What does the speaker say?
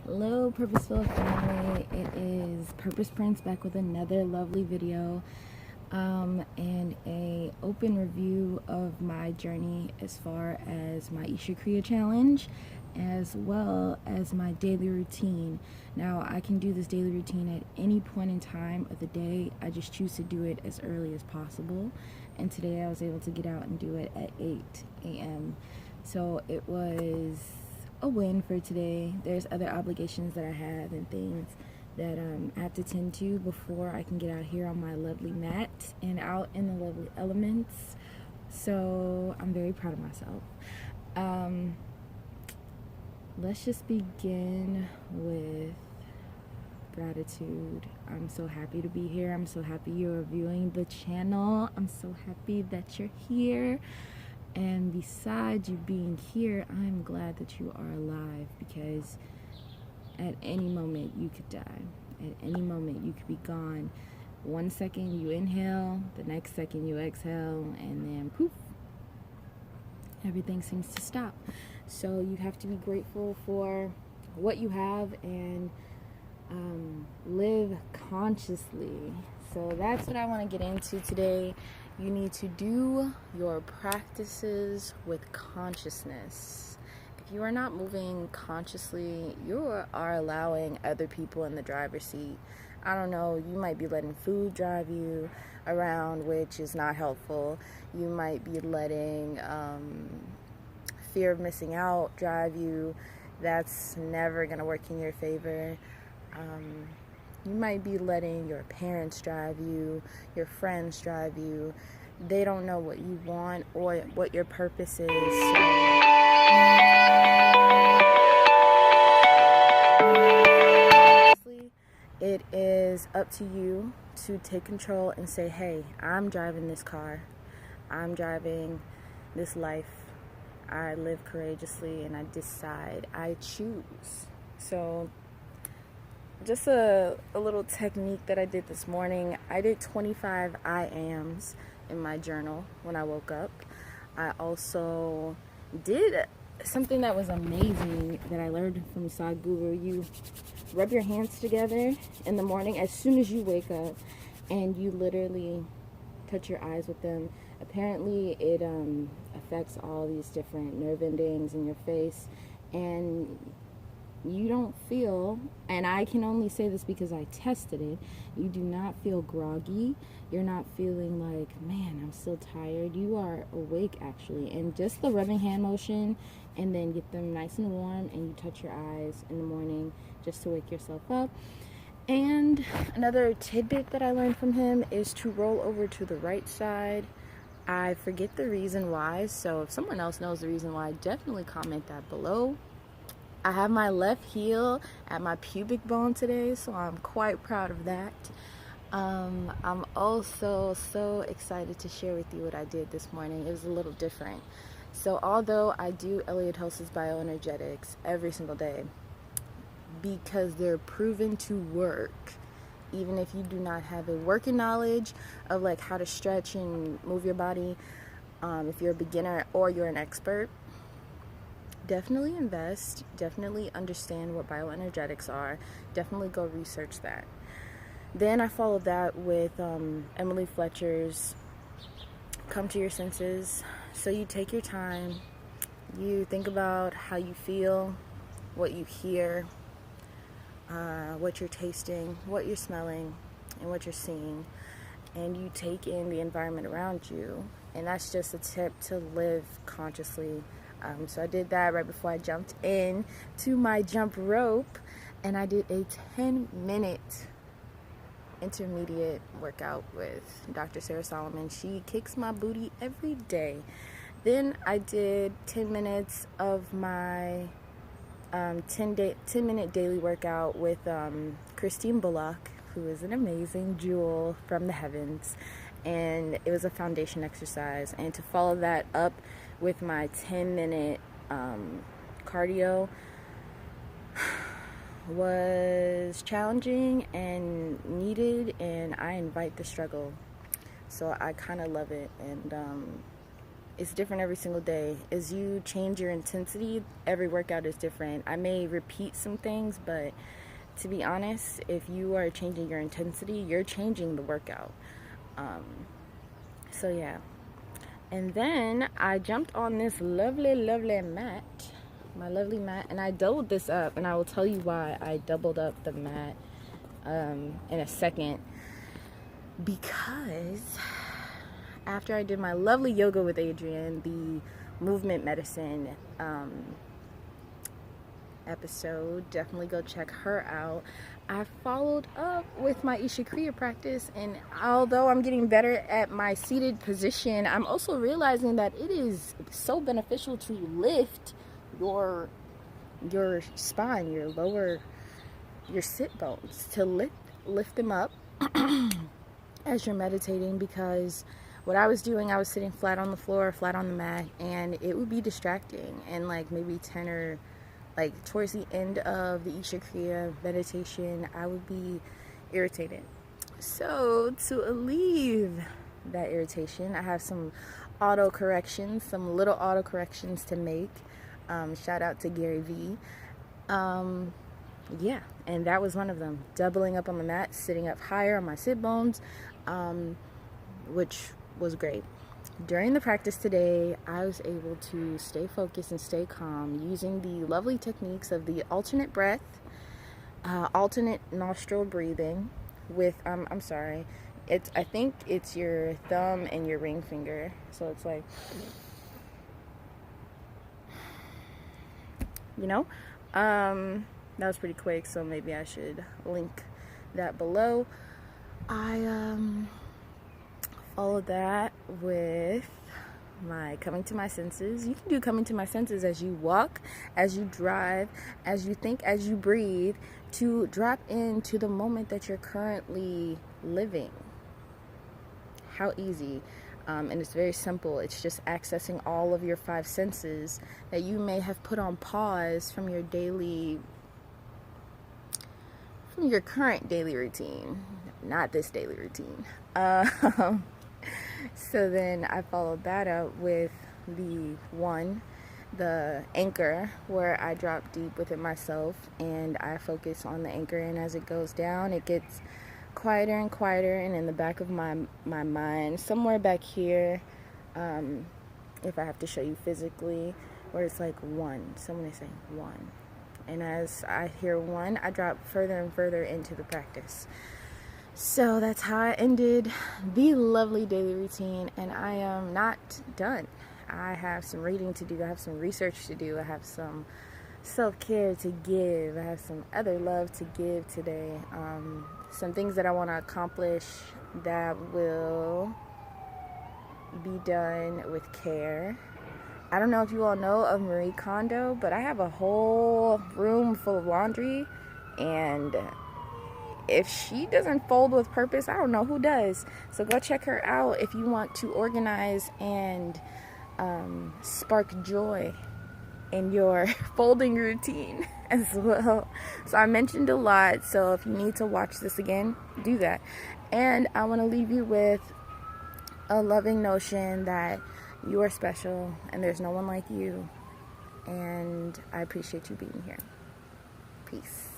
Hello, Purposefilled Family. It is Purpose Prince back with another lovely video and a open review of my journey as far as my Isha Kriya challenge, as well as my daily routine. Now, I can do this daily routine at any point in time of the day. I just choose to do it as early as possible. And today I was able to get out and do it at 8 a.m. So it was a win for today. There's other obligations that I have and things that I have to tend to before I can get out here on my lovely mat and out in the lovely elements. So I'm very proud of myself. Let's just begin with gratitude. I'm so happy to be here. I'm so happy you're viewing the channel. I'm so happy that you're here. And besides you being here, I'm glad that you are alive, because at any moment you could die. At any moment you could be gone. 1 second you inhale, the next second you exhale, and then poof, everything seems to stop. So you have to be grateful for what you have and live consciously. So that's what I want to get into today. You need to do your practices with consciousness. If you are not moving consciously, you are allowing other people in the driver's seat. I don't know, you might be letting food drive you around, which is not helpful. You might be letting fear of missing out drive you. That's never going to work in your favor. You might be letting your parents drive you, your friends drive you. They don't know what you want or what your purpose is. It is up to you to take control and say, hey, I'm driving this car. I'm driving this life. I live courageously and I decide. I choose. So just a little technique that I did this morning. I did 25 I ams in my journal when I woke up. I also did something that was amazing that I learned from Sadhguru. You rub your hands together in the morning as soon as you wake up, and you literally touch your eyes with them. Apparently it affects all these different nerve endings in your face, and you don't feel, and I can only say this because I tested it, you do not feel groggy. You're not feeling like, man, I'm still tired. You are awake, actually. And just the rubbing hand motion, and then get them nice and warm, and you touch your eyes in the morning just to wake yourself up. And another tidbit that I learned from him is to roll over to the right side. I forget the reason why, so if someone else knows the reason why, definitely comment that below. I have my left heel at my pubic bone today, so I'm quite proud of that. I'm also so excited to share with you what I did this morning. It was a little different. So although I do Elliott Hulse's bioenergetics every single day, because they're proven to work, even if you do not have a working knowledge of like how to stretch and move your body, if you're a beginner or you're an expert, definitely invest, definitely understand what bioenergetics are, definitely go research that. Then I followed that with Emily Fletcher's Come to Your Senses. So you take your time, you think about how you feel, what you hear, what you're tasting, what you're smelling, and what you're seeing, and you take in the environment around you. And that's just a tip to live consciously. So I did that right before I jumped in to my jump rope, and I did a 10-minute intermediate workout with Dr. Sarah Solomon. She kicks my booty every day. Then I did 10 minutes of my 10-minute daily workout with Christine Bullock, who is an amazing jewel from the heavens. And it was a foundation exercise. And to follow that up with my 10-minute cardio was challenging and needed, and I invite the struggle. So I kind of love it, and It's different every single day. As you change your intensity, every workout is different. I may repeat some things, but to be honest, if you are changing your intensity, you're changing the workout. So yeah. And then I jumped on this lovely mat, my lovely mat, and I doubled this up, and I will tell you why I doubled up the mat in a second. Because after I did my lovely yoga with Adrienne, the movement medicine episode, definitely go check her out. I followed up with my Isha kriya practice, and although I'm getting better at my seated position, I'm also realizing that it is so beneficial to lift your spine, your sit bones, to lift them up as you're meditating, because what I was doing, I was sitting flat on the floor, flat on the mat, and it would be distracting. And like maybe 10 or like towards the end of the Isha kriya meditation, I would be irritated. So to alleviate that irritation, I have some little auto corrections to make. Shout out to Gary V. Yeah, and that was one of them. Doubling up on the mat, sitting up higher on my sit bones, which was great. During the practice today, I was able to stay focused and stay calm using the lovely techniques of the alternate breath, alternate nostril breathing with, I think it's your thumb and your ring finger. So it's like, that was pretty quick, so maybe I should link that below. I followed that with my coming to my senses. You can do coming to my senses as you walk, as you drive, as you think, as you breathe, to drop into the moment that you're currently living. How easy. And it's very simple. It's just accessing all of your 5 senses that you may have put on pause from your current daily routine, not this daily routine. So then I followed that up with the anchor, where I drop deep within myself and I focus on the anchor, and as it goes down, it gets quieter and quieter, and in the back of my mind, somewhere back here, if I have to show you physically, where it's like 1, someone is saying 1, and as I hear 1, I drop further and further into the practice. So that's how I ended the lovely daily routine, and I am not done. I have some reading to do, I have some research to do, I have some self-care to give, I have some other love to give today, some things that I want to accomplish that will be done with care. I don't know if you all know of Marie Kondo, but I have a whole room full of laundry, and if she doesn't fold with purpose, I don't know who does. So go check her out if you want to organize and spark joy in your folding routine as well. So I mentioned a lot, so if you need to watch this again, do that. And I want to leave you with a loving notion that you are special and there's no one like you, and I appreciate you being here. Peace.